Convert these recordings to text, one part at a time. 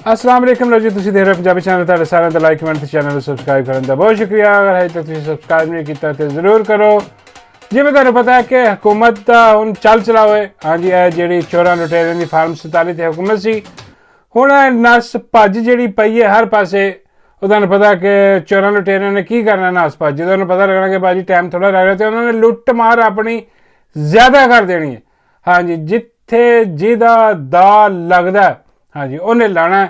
अस्सलाम वालेकुम लो जी, तुसीं देख रहे हो पंजाबी चैनल। तुहाडे सारिਆਂ ਦਾ ਲਾਈਕ ਕਮੈਂਟ ਤੇ ਚੈਨਲ ਨੂੰ ਸਬਸਕ੍ਰਾਈਬ ਕਰਨ ਦਾ ਬਹੁਤ ਸ਼ੁਕਰੀਆ। ਅਗਰ ਹਜੇ ਤੱਕ ਤੁਸੀਂ ਸਬਸਕ੍ਰਾਈਬ ਨਹੀਂ ਕੀਤਾ ਤੇ ਜ਼ਰੂਰ ਕਰੋ। ਜਿਵੇਂ ਤੁਹਾਨੂੰ ਪਤਾ ਹੈ ਕਿ ਹਕੂਮਤ ਦਾ ਹੁਣ ਚੱਲ ਚਲਾ ਹੋਏ, ਹਾਂਜੀ ਇਹ ਜਿਹੜੀ ਚੋਰਾਂ ਲੁਟੇਰਿਆਂ ਦੀ ਫਾਰਮ 47 ਤੇ ਹੁਕੂਮਤ ਸੀ, ਹੁਣ ਨਸ ਭੱਜ ਜਿਹੜੀ ਪਈ ਹੈ ਹਰ ਪਾਸੇ। ਉਹ ਤੁਹਾਨੂੰ ਪਤਾ ਕਿ ਚੋਰਾਂ ਲੁਟੇਰਿਆਂ ਨੇ ਕੀ ਕਰਨਾ, ਨਸ ਭੱਜ ਜਦੋਂ ਉਹਨੂੰ ਪਤਾ ਲੱਗਣਾ ਕਿ ਬਾਜੀ ਟਾਈਮ ਥੋੜਾ ਲੱਗ ਰਿਹਾ ਤੇ ਉਹਨਾਂ ਨੇ ਲੁੱਟ ਮਾਰ ਆਪਣੀ ਜ਼ਿਆਦਾ ਕਰ ਦੇਣੀ ਹੈ। ਹਾਂਜੀ, ਜਿੱਥੇ ਜਿਹਦਾ ਦਾ ਲੱਗਦਾ ਹਾਂਜੀ ਉਹਨੇ ਲਾਣਾ।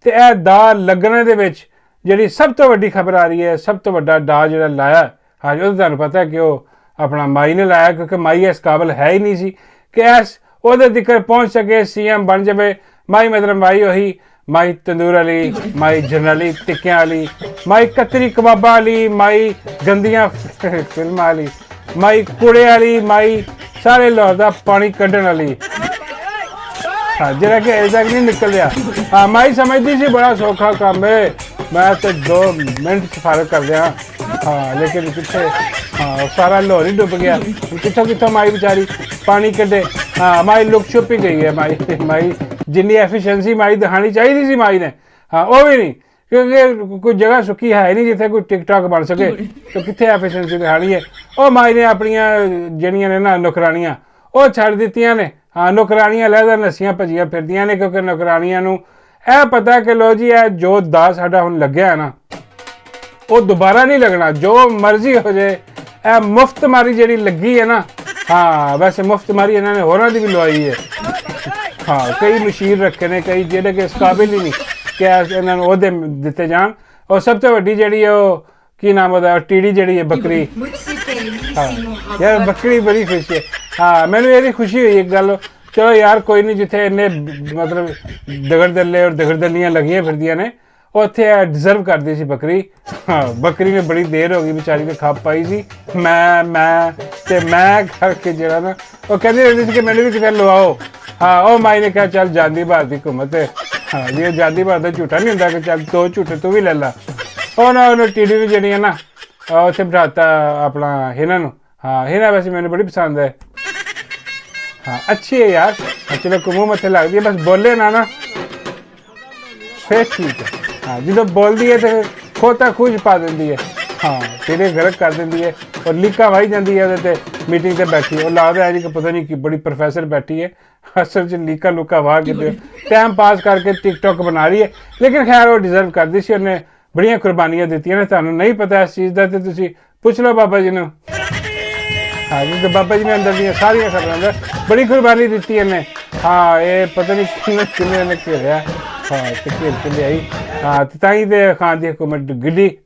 ਤੇ ਇਹ ਦਾ ਲੱਗਣੇ ਦੇ ਵਿੱਚ ਜਿਹੜੀ ਸਭ ਤੋਂ ਵੱਡੀ ਖਬਰ ਆ ਰਹੀ ਹੈ, ਸਭ ਤੋਂ ਵੱਡਾ ਦਾ ਜਿਹੜਾ ਲਾਇਆ ਹਾਂਜੀ ਉਹ ਤੁਹਾਨੂੰ ਪਤਾ ਕਿ ਉਹ ਆਪਣਾ ਮਾਈ ਨੇ ਲਾਇਆ, ਕਿਉਂਕਿ ਮਾਈ ਇਸ ਕਾਬਲ ਹੈ ਹੀ ਨਹੀਂ ਸੀ ਕਿ ਇਸ ਉਹਦੇ ਤੱਕ ਪਹੁੰਚ ਸਕੇ, ਸੀਐਮ ਬਣ ਜਾਵੇ। ਮਾਈ ਮਤਲਬ ਮਾਈ ਉਹੀ ਮਾਈ ਤੰਦੂਰ ਵਾਲੀ, ਮਾਈ ਜਰਨਲੀ ਟਿੱਕਿਆਂ ਵਾਲੀ, ਮਾਈ ਕਤਰੀ ਕਬਾਬਾਂ ਵਾਲੀ, ਮਾਈ ਗੰਦੀਆਂ ਫਿਲਮਾਂ ਵਾਲੀ, ਮਾਈ ਕੁੜੇ ਵਾਲੀ, ਮਾਈ ਸਾਰੇ ਲਾਹੌਰ ਦਾ ਪਾਣੀ ਕੱਢਣ ਵਾਲੀ। हाँ जरा कि अजे तक नहीं निकल रहा। हाँ माई समझती सी बड़ा सौखा काम है, मैं तो 2 मिनट सिफारत कर दिया। हाँ लेकिन कितने हाँ सारा लाहौर ही डुब गया। कितों कितों माई बेचारी पानी कटे। हाँ माई लुक छुप ही गई है। माई जिन्नी एफिशिएंसी माई दिखानी चाहिए सी माई ने, हाँ वो भी नहीं, क्योंकि कोई जगह सुखी है नहीं जिथे कोई टिकटॉक बन सके, तो कितने एफिशिएंसी दिखानी है। वो माई ने अपनियां जड़ियां ने ना नौकरानियां वो छड़ दित्तियां ने। हाँ नौकरानियां लहदा नस्सियां भजियां फिरदियां ने, क्योंकि नौकरानियां नूं ਇਹ पता कि लो जी ਇਹ जो ਦਾ ਸਾਡਾ ਹੁਣ ਲੱਗਿਆ ਹੈ ਨਾ ਉਹ ਦੁਬਾਰਾ ਨਹੀਂ ਲੱਗਣਾ, ਜੋ ਮਰਜ਼ੀ ਹੋ ਜਾਏ। ਇਹ ਮੁਫਤ ਮਾਰੀ ਜਿਹੜੀ ਲੱਗੀ ਹੈ ਨਾ, ਹਾਂ ਵੈਸੇ ਮੁਫਤ ਮਾਰੀ ਇਹਨਾਂ ਨੇ ਹੋਰਾਂ ਦੀ ਵੀ ਲਵਾਈ ਹੈ। ਹਾਂ ਕਈ ਮਸ਼ੀਰ ਰੱਖੇ ਨੇ, ਕਈ ਜਿਹੜੇ ਕਿ ਇਸ ਕਾਬਿਲ ਹੀ ਨਹੀਂ ਕਿ ਇਹਨਾਂ ਨੂੰ ਉਹਦੇ ਦਿੱਤੇ ਜਾਣ। ਔਰ ਸਭ ਤੋਂ ਵੱਡੀ ਜਿਹੜੀ ਉਹ ਕੀ ਨਾਮ ਉਹਦਾ ਟੀੜੀ ਜਿਹੜੀ ਹੈ ਬੱਕਰੀ। ਹਾਂ ਯਾਰ ਬੱਕਰੀ ਬੜੀ ਖੁਸ਼ੀ ਹੈ। हाँ मैंने ये खुशी हुई एक गल, चलो यार कोई नहीं, जिथे इन्ने मतलब दगड़ दल्ले और दगड़ दलियां लगियां फिरदियां ने उत्थे डिजर्व करती सी बकरी। हाँ बकरी ने बड़ी देर हो गई बेचारी ने खप पाई सी। मैं करके जरा ना वो कहती रहती थी कि मैंने भी कितने लवाओ। हाँ वो माई ने कहा चल जांदी भारत की हुकूमत है। हाँ जी जांदी भारत का झूठा नहीं होंगे कि चल 2 झूठे तू भी ले ला। और ना उन्होंने टीडी ने जड़ियाँ ना उत्थे बिठाता अपना हिना नूं। हाँ हिना वैसे मैंने बड़ी पसंद है। हाँ अच्छी है यार। चलो कुमू मत्थे लगती है, बस बोले ना फिर ठीक है। हाँ जो बोलती है तो खोता खूज पा देती है। हाँ तेरे गलत कर देती है और लीका वाही जाती है। वो मीटिंग से बैठी और लगता है जी कि पता नहीं कि बड़ी प्रोफैसर बैठी है, असल च लीका लुका वाह के टाइम पास करके टिकटॉक बना रही है। लेकिन खैर वो डिजर्व करती सी, उन्हें बड़ियां कुर्बानियां दी ने। तुहानूं नहीं पता इस चीज़ का तो तुसीं पुछ लो बाबा जी ने। हाँ जी तो बाबा जी ने अंदर दी सारिया खबर अंदर बड़ी कुर्बानी दी इन्हें। हाँ ये पता नहीं किन्ने घेरिया। हाँ तो घेर के लियाई। हाँ तो ताई तो खान की हुकूमत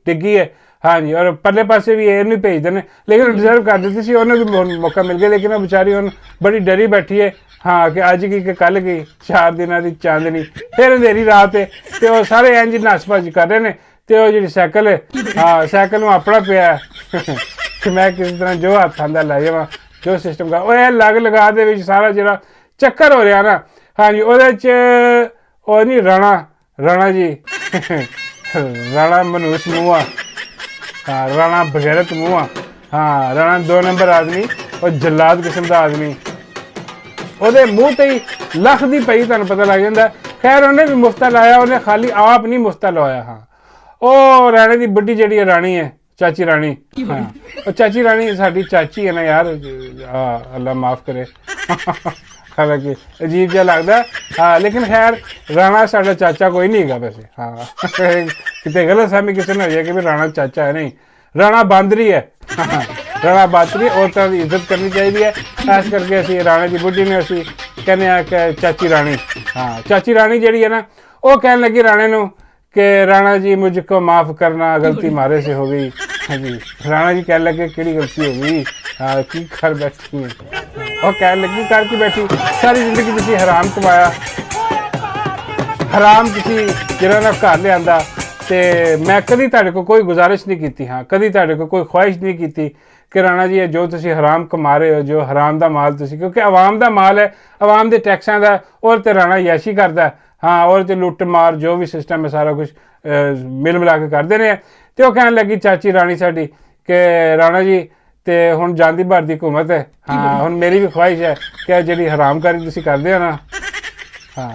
डिगी है। हाँ जी और परले पासे भी ये नहीं भेजते हैं, लेकिन डिजर्व कर देती सी, उन्हें भी मौका मिल गया। लेकिन वो बेचारी हूँ बड़ी डरी बैठी है। हाँ कि अज की कि कल की 4 दिनों की चांदनी फिर अंधेरी रात है। तो वो सारे इंज नस भज कर रहे हैं। तो वो जी साइकिल है, हाँ साइकिल में अपना पिया कि मैं किसी तरह जो हथ आंदा लै जावां, जो सिस्टम का वो लग लगा दे सारा जो चक्कर हो रहा ना। हाँ जी वो नहीं राणा जी राणा मनूस मूआ। हाँ राणा बगैरत मूआ। हाँ राणा 2 नंबर आदमी और जलाद किस्म का आदमी। ਉਹਦੇ ਮੂੰਹ ਤੇ ਹੀ ਲੱਖ ਦੀ ਪਈ ਤੁਹਾਨੂੰ ਪਤਾ ਲੱਗ ਜਾਂਦਾ। ਖੈਰ ਉਹਨੇ ਵੀ ਮੁਫਤਾ ਲਾਇਆ, ਉਹਨੇ ਖਾਲੀ ਆਪ ਨਹੀਂ ਮੁਫਤਾ ਲਵਾਇਆ। ਹਾਂ ਉਹ ਰਾਣੇ ਦੀ ਵੱਡੀ ਜਿਹੜੀ ਰਾਣੀ ਹੈ ਚਾਚੀ ਰਾਣੀ। हाँ और चाची रानी साड़ी चाची है ना यार। हाँ अल्लाह माफ़ करे हालांकि अजीब जहा लगता। हाँ लेकिन खैर राणा साडा चाचा कोई नहीं है वैसे। हाँ कितने गलत फहमी किसी ने हो जाए कि भी राणा चाचा है, नहीं राणा बांदरी है। हाँ राणा बांदरी औरतों की इज्जत करनी चाहिए है। खास करके असी राणे की बुढ़ी ने असी कहने कि चाची रानी। हाँ चाची रानी जी है ना वो कह लगी राणे नूं कि राणा जी मुझको माफ़ करना, गलती मारे से हो गई। हाँ जी राणा जी कह लगे कि गलती हो गई। हाँ की कर बैठी है और कह लगी कर की बैठी सारी जिंदगी किसी हराम कमाया, हराम किसी जिन्होंने घर लिया। तो मैं कभी तुहाडे को कोई गुजारिश नहीं की। हाँ कभी तुहाडे को कोई ख्वाहिश नहीं की कि राणा जी जो तुसी हराम कमा रहे हो, जो हराम का माल तुसी, क्योंकि आवाम का माल है, आवाम के टैक्सां का, और तो राणा याशी करता है। हाँ और तो लुट मार जो भी सिस्टम है सारा कुछ मिल मिला के करते हैं। तो वो कहने लगी चाची राणी साडी कि राणा जी तो हुण जांदी भारत की हुकूमत है। हाँ हुण मेरी भी ख्वाहिश है कि जी हरामकारी तुसीं करदे हो ना। हाँ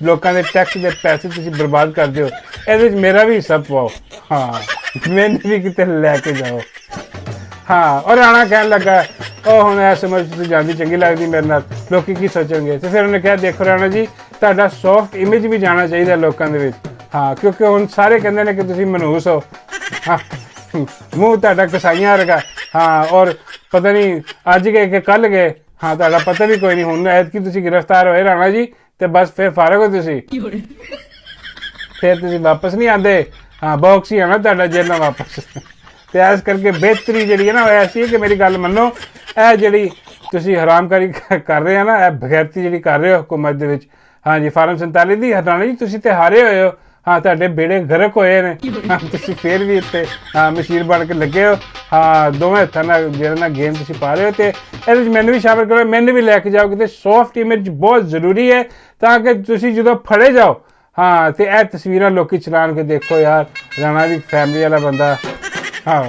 ਲੋਕਾਂ ਦੇ ਟੈਕਸ ਦੇ ਪੈਸੇ ਤੁਸੀਂ ਬਰਬਾਦ ਕਰਦੇ ਹੋ, ਇਹਦੇ 'ਚ ਮੇਰਾ ਵੀ ਹਿੱਸਾ ਪਵਾਓ। ਹਾਂ ਮੈਨੂੰ ਵੀ ਕਿਤੇ ਲੈ ਕੇ ਜਾਓ। ਹਾਂ ਔਰ ਰਾਣਾ ਕਹਿਣ ਲੱਗਾ ਉਹ ਹੁਣ ਇਹ ਸਮਝ ਤੁਸੀਂ ਜਾਂਦੀ ਚੰਗੀ ਲੱਗਦੀ ਮੇਰੇ ਨਾਲ, ਲੋਕੀ ਕੀ ਸੋਚਣਗੇ। ਤੇ ਫਿਰ ਉਹਨੇ ਕਿਹਾ ਦੇਖੋ ਰਾਣਾ ਜੀ ਤੁਹਾਡਾ ਸੌਫਟ ਇਮੇਜ ਵੀ ਜਾਣਾ ਚਾਹੀਦਾ ਲੋਕਾਂ ਦੇ ਵਿੱਚ। ਹਾਂ ਕਿਉਂਕਿ ਹੁਣ ਸਾਰੇ ਕਹਿੰਦੇ ਨੇ ਕਿ ਤੁਸੀਂ ਮਨਹੂਸ ਹੋ। ਹਾਂ ਮੂੰਹ ਤੁਹਾਡਾ ਕਸਾਈਆਂ ਵਰਗਾ। ਹਾਂ ਔਰ ਪਤਾ ਨਹੀਂ ਅੱਜ ਗਏ ਕਿ ਕੱਲ ਗਏ। ਹਾਂ ਤੁਹਾਡਾ ਪਤਾ ਵੀ ਕੋਈ ਨਹੀਂ। ਹੁਣ ਐਤਕੀ ਤੁਸੀਂ ਗ੍ਰਿਫਤਾਰ ਹੋਏ ਰਾਣਾ ਜੀ ਤੇ ਬਸ ਫਿਰ ਫਾਰਗ ਹੋ ਤੁਸੀਂ, ਫਿਰ ਤੁਸੀਂ ਵਾਪਸ ਨਹੀਂ ਆਉਂਦੇ। ਹਾਂ ਬਾਕਸ ਹੀ ਆਣਾ ਤੁਹਾਡਾ ਜੇਲਾਂ ਵਾਪਸ। ਤੇ ਇਸ ਕਰਕੇ ਬਿਹਤਰੀ ਜਿਹੜੀ ਹੈ ਨਾ ਉਹ ਐਸੀ ਹੈ ਕਿ ਮੇਰੀ ਗੱਲ ਮੰਨੋ, ਇਹ ਜਿਹੜੀ ਤੁਸੀਂ ਹਰਾਮਕਾਰੀ ਕਰ ਰਹੇ ਹੋ ਨਾ, ਇਹ ਬਗੈਰਤੀ ਜਿਹੜੀ ਕਰ ਰਹੇ ਹੋ ਹੁਕੂਮਤ ਦੇ ਵਿੱਚ। ਹਾਂਜੀ ਫਾਰਮ 47 ਦੀ ਰਾਣਾ ਜੀ ਤੁਸੀਂ ਤੇ ਹਾਰੇ ਹੋਏ ਹੋ। ਹਾਂ ਤੁਹਾਡੇ ਬੇੜੇ ਗਰਕ ਹੋਏ ਨੇ। ਹਾਂ ਤੁਸੀਂ ਫਿਰ ਵੀ ਇੱਥੇ ਮਸ਼ੀਰ ਬਣ ਕੇ ਲੱਗੇ ਹੋ। ਹਾਂ ਦੋਵੇਂ ਹੱਥਾਂ ਨਾਲ ਜਿਹਦੇ ਨਾਲ ਗੇਮ ਤੁਸੀਂ ਪਾ ਰਹੇ ਹੋ। ਅਤੇ ਇਹਦੇ 'ਚ ਮੈਨੂੰ ਵੀ ਸ਼ਾਮਿਲ ਕਰੋ, ਮੈਨੂੰ ਵੀ ਲੈ ਕੇ ਜਾਓ ਕਿਤੇ। ਸੌਫਟ ਇਮੇਜ ਬਹੁਤ ਜ਼ਰੂਰੀ ਹੈ ਤਾਂ ਕਿ ਤੁਸੀਂ ਜਦੋਂ ਫੜੇ ਜਾਓ ਹਾਂ ਤੇ ਇਹ ਤਸਵੀਰਾਂ ਲੋਕੀ ਚਲਾਉਣ ਕੇ ਦੇਖੋ ਯਾਰ ਰਾਣਾ ਵੀ ਫੈਮਿਲੀ ਵਾਲਾ ਬੰਦਾ। ਹਾਂ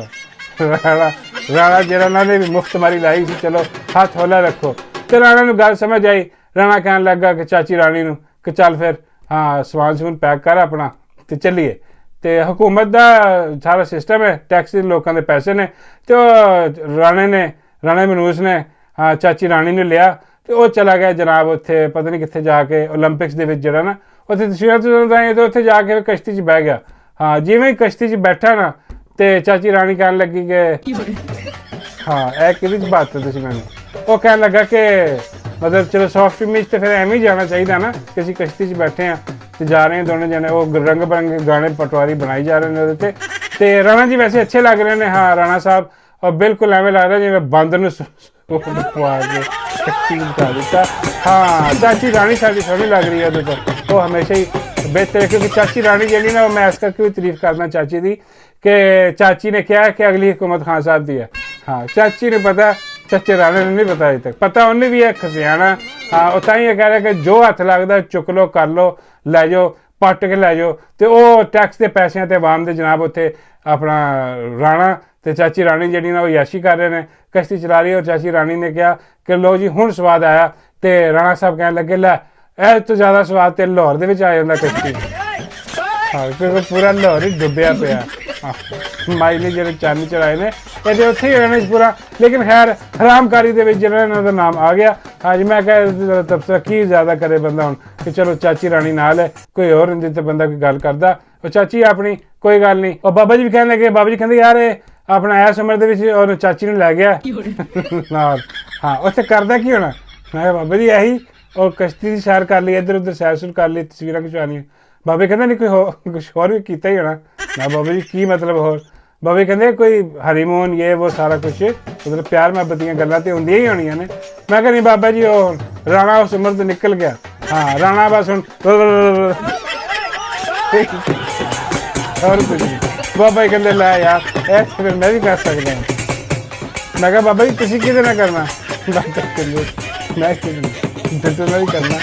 ਰਾਣਾ ਜਿਹੜਾ ਉਹਨਾਂ ਨੇ ਵੀ ਮੁਫਤ ਮਾਰੀ ਲਾਈ ਸੀ, ਚਲੋ ਹੱਥ ਹੌਲਾ ਰੱਖੋ। ਤੇ ਰਾਣਾ ਨੂੰ ਗੱਲ ਸਮਝ ਆਈ। ਰਾਣਾ ਕਹਿਣ ਲੱਗਾ ਕਿ ਚਾਚੀ ਰਾਣੀ ਨੂੰ ਕਿ ਚੱਲ ਫਿਰ ਹਾਂ ਸਮਾਨ ਸਮੂਨ ਪੈਕ ਕਰ ਆਪਣਾ ਤੇ ਚੱਲੀਏ। ਤੇ ਹਕੂਮਤ ਦਾ ਸਾਰਾ ਸਿਸਟਮ ਹੈ, ਟੈਕਸ ਦੇ ਲੋਕਾਂ ਦੇ ਪੈਸੇ ਨੇ। ਤੇ ਉਹ ਰਾਣਾ ਮਨਹੂਸ ਨੇ ਹਾਂ ਚਾਚੀ ਰਾਣੀ ਨੂੰ ਲਿਆ ਤੇ ਉਹ ਚਲਾ ਗਿਆ ਜਨਾਬ ਉੱਥੇ ਪਤਾ ਨਹੀਂ ਕਿੱਥੇ ਜਾ ਕੇ ਓਲੰਪਿਕਸ ਦੇ ਵਿੱਚ ਜਿਹੜਾ ਨਾ ਉੱਥੇ ਤਸਵੀਰਾਂ ਆਈਆਂ ਤੇ ਉੱਥੇ ਜਾ ਕੇ ਕਸ਼ਤੀ 'ਚ ਬਹਿ ਗਿਆ। ਹਾਂ ਜਿਵੇਂ ਹੀ ਕਸ਼ਤੀ 'ਚ ਬੈਠਾ ਨਾ ਤੇ ਚਾਚੀ ਰਾਣੀ ਕਹਿਣ ਲੱਗੀ ਕਿ ਹਾਂ ਇਹ ਕਿਹਦੀ ਬਾਤ ਹੈ ਤੁਸੀਂ ਮੈਨੂੰ। ਉਹ ਕਹਿਣ ਲੱਗਾ ਕਿ ਮਤਲਬ ਚਲੋ ਸੌਫਟ ਇਮੇਜ ਤੇ ਫਿਰ ਐਵੇਂ ਹੀ ਜਾਣਾ ਚਾਹੀਦਾ ਨਾ ਕਿ ਅਸੀਂ ਕਸ਼ਤੀ 'ਚ ਬੈਠੇ ਹਾਂ ਤੇ ਜਾ ਰਹੇ ਹਾਂ ਦੋਨੇ ਜਣੇ। ਉਹ ਰੰਗ ਬਿਰੰਗੇ ਗਾਣੇ ਪਟਵਾਰੀ ਬਣਾਈ ਜਾ ਰਹੇ ਨੇ ਉਹਦੇ 'ਤੇ। ਤੇ ਰਾਣਾ ਜੀ ਵੈਸੇ ਅੱਛੇ ਲੱਗ ਰਹੇ ਨੇ। ਹਾਂ ਰਾਣਾ ਸਾਹਿਬ ਔਰ ਬਿਲਕੁਲ ਐਵੇਂ ਲੱਗ ਰਿਹਾ ਜਿਵੇਂ ਬਾਂਦਰ ਨੂੰ ਪਵਾ ਕੇ ਕਸ਼ਤੀ ਬਤਾ ਦਿੱਤਾ। ਹਾਂ ਚਾਚੀ ਰਾਣੀ ਸਾਡੀ ਸੋਹਣੀ ਲੱਗ ਰਹੀ ਹੈ ਉਹਦੇ ਤੋਂ। ਉਹ ਹਮੇਸ਼ਾ ਹੀ ਬਿਹਤਰ ਹੈ ਕਿਉਂਕਿ ਚਾਚੀ ਰਾਣੀ ਜਿਹੜੀ ਨਾ ਮੈਂ ਇਸ ਕਰਕੇ ਵੀ ਤਾਰੀਫ ਕਰਦਾ ਚਾਚੀ ਦੀ ਕਿ ਚਾਚੀ ਨੇ ਕਿਹਾ ਕਿ ਅਗਲੀ ਹੁਕੂਮਤ ਖਾਨ ਸਾਹਿਬ ਦੀ ਹੈ। ਹਾਂ ਚਾਚੀ ਨੂੰ ਪਤਾ, ਚਾਚੇ ਰਾਣੇ ਨੂੰ ਨਹੀਂ ਪਤਾ ਅਜੇ ਤੱਕ। ਪਤਾ ਉਹਨੇ ਵੀ ਹੈ ਖਸਿਆਣਾ। ਹਾਂ ਉਹ ਤਾਂ ਹੀ ਇਹ ਕਹਿ ਰਿਹਾ ਕਿ ਜੋ ਹੱਥ ਲੱਗਦਾ ਚੁੱਕ ਲਓ, ਕਰ ਲਓ, ਲੈ ਜਾਓ, ਪੱਟ ਕੇ ਲੈ ਜਾਓ। ਤੇ ਉਹ ਟੈਕਸ ਦੇ ਪੈਸਿਆਂ ਤੇ ਆਵਾਮ ਦੇ ਜਨਾਬ ਉੱਥੇ ਆਪਣਾ ਰਾਣਾ ਤੇ ਚਾਚੀ ਰਾਣੀ ਜਿਹੜੀ ਨਾ ਉਹ ਯਾਸ਼ੀ ਕਰ ਰਹੇ ਨੇ, ਕਸ਼ਤੀ ਚਲਾ ਰਹੀ। ਔਰ ਚਾਚੀ ਰਾਣੀ ਨੇ ਕਿਹਾ ਕਿ ਲਓ ਜੀ ਹੁਣ ਸਵਾਦ ਆਇਆ। ਤੇ ਰਾਣਾ ਸਾਹਿਬ ਕਹਿਣ ਲੱਗੇ ਲੈ ਇਹ ਤੋਂ ਜ਼ਿਆਦਾ ਸਵਾਦ ਤੇ ਲਾਹੌਰ ਦੇ ਵਿੱਚ ਆ ਜਾਂਦਾ ਕਸ਼ਤੀ। ਹਾਂ ਕਿਉਂਕਿ ਪੂਰਾ ਲਾਹੌਰ ਹੀ ਡੁੱਬਿਆ ਪਿਆ। ਮਾਈਲੇ ਜਿਹੜੇ ਚੰਨ ਚੜਾਏ ਨੇ ਇਹਦੇ ਉੱਥੇ ਹੀ ਰਹਿਣੇ ਪੂਰਾ। ਲੇਕਿਨ ਖੈਰ ਹਰਾਮਕਾਰੀ ਦੇ ਵਿੱਚ ਜਿਹੜਾ ਇਹਨਾਂ ਦਾ ਨਾਮ ਆ ਗਿਆ। ਹਾਂਜੀ ਮੈਂ ਕਿਹਾ ਤਬਸਰਾ ਕੀ ਜ਼ਿਆਦਾ ਕਰੇ ਬੰਦਾ ਹੁਣ ਕਿ ਚਲੋ ਚਾਚੀ ਰਾਣੀ ਨਾਲ ਹੈ, ਕੋਈ ਹੋਰ ਹੁੰਦੀ ਤਾਂ ਬੰਦਾ ਕੋਈ ਗੱਲ ਕਰਦਾ। ਉਹ ਚਾਚੀ ਆਪਣੀ ਕੋਈ ਗੱਲ ਨਹੀਂ। ਉਹ ਬਾਬਾ ਜੀ ਵੀ ਕਹਿਣ ਲੱਗੇ, ਬਾਬਾ ਜੀ ਕਹਿੰਦੇ ਯਾਰ ਇਹ ਆਪਣਾ ਇਸ ਉਮਰ ਦੇ ਵਿੱਚ ਉਹਨੂੰ ਚਾਚੀ ਨੂੰ ਲੈ ਗਿਆ ਨਾਲ। ਹਾਂ ਉੱਥੇ ਕਰਦਾ ਕੀ ਹੋਣਾ। ਮੈਂ ਕਿਹਾ ਬਾਬਾ ਜੀ ਇਹੀ ਉਹ ਕਸ਼ਤੀ ਦੀ ਸੈਰ ਕਰ ਲਈ, ਇੱਧਰ ਉੱਧਰ ਸੈਰ ਸੁਰ ਕਰ ਲਈ, ਤਸਵੀਰਾਂ ਖਿਚਵਾਉਣੀਆਂ। ਬਾਬੇ ਕਹਿੰਦਾ ਨਹੀਂ ਕੋਈ ਕੁਛ ਹੋਰ ਵੀ ਕੀਤਾ ਹੀ ਹੋਣਾ। ਮੈਂ ਬਾਬਾ ਜੀ ਕੀ ਮਤਲਬ ਹੋਰ। ਬਾਬੇ ਕਹਿੰਦੇ ਕੋਈ ਹਰੀਮੂਨ ਇਹ ਉਹ ਸਾਰਾ ਕੁਛ ਮਤਲਬ ਪਿਆਰ ਮੁਹੱਬਤ ਦੀਆਂ ਗੱਲਾਂ ਤੇ ਹੁੰਦੀਆਂ ਹੀ ਹੋਣੀਆਂ ਨੇ। ਮੈਂ ਕਿਹਾ ਨਹੀਂ ਬਾਬਾ ਜੀ ਉਹ ਰਾਣਾ ਉਸ ਉਮਰ ਤੋਂ ਨਿਕਲ ਗਿਆ। ਹਾਂ ਰਾਣਾ ਬਸ ਹੁਣ ਹੋਰ ਕੁਝ ਨਹੀਂ। ਬਾਬਾ ਜੀ ਕਹਿੰਦੇ ਲੈ ਯਾਰ ਇਹ ਫਿਰ ਮੈਂ ਵੀ ਕਰ ਸਕਦਾ। ਮੈਂ ਕਿਹਾ ਬਾਬਾ ਜੀ ਤੁਸੀਂ ਕਿਹਦੇ ਨਾਲ ਕਰਨਾ। ਮੈਂ ਕਿਹਦੇ ਨਾਲ ਕਰਨਾ।